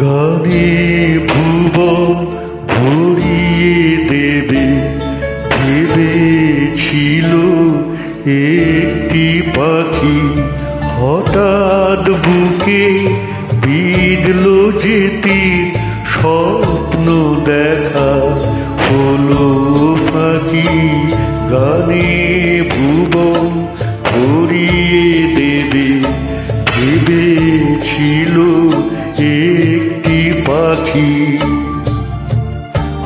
গানে ভুবন ভরিয়ে দেবে ভেবেছিল একটি পাখি, হঠাৎ বুকে বিঁধল যে তীর, স্বপ্ন দেখা হলো ফাঁকি। গানে ভুবন ভরিয়ে দেবে ভেবেছিল একটি পাখি,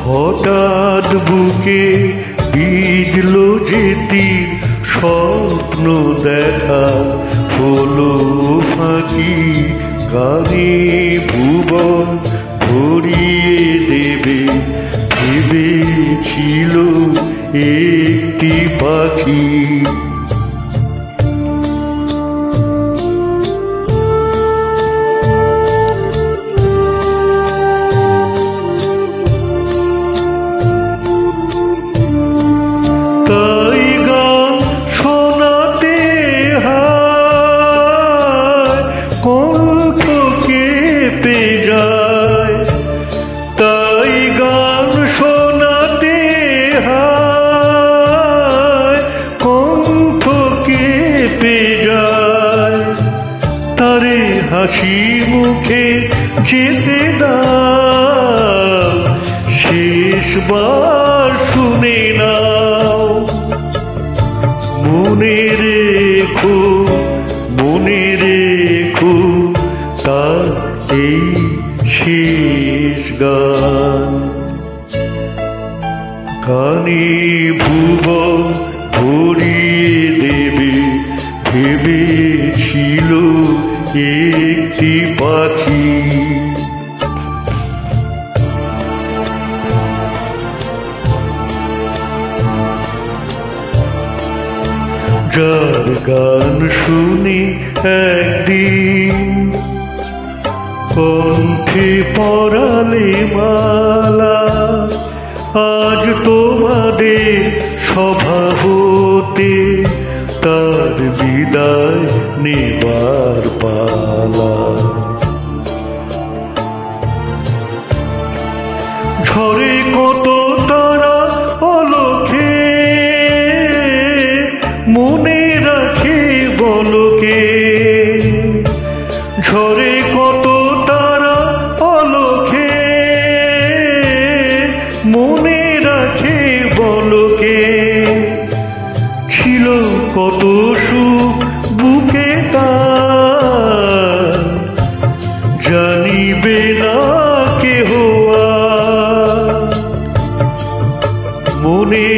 হঠাৎ বুকে বিঁধল যে তীর, স্বপ্ন দেখা হলো ফাঁকি। গানে ভুবন ভরিয়ে দেবে ভেবেছিল একটি পাখি। তাই গান শোনাতে হয় কণ্ঠ কেঁপে যায়, তাই গান শোনাতে হয় কণ্ঠ কেঁপে যায়। তারে হাসি মুখে যেতে দাও, শেষবার শুনে নাও। মনে রেখো তার এই শেষ গান। গানে ভুবন ভরিয়ে দেবে ভেবেছিল একটি পাখি। যার গান শুনি একদিন কণ্ঠে পরালে মালা, আজ তোমাদের সভা হতে তার বিদায় নেবার পালা। ঝরে কত তারা অলখে মনে রাখে বলকে, ঝরে কত তারা অলখে মনে রাখে বলকে। ছিল কত সুখ বুকে তার, জানিবে না কেহ আর। মনে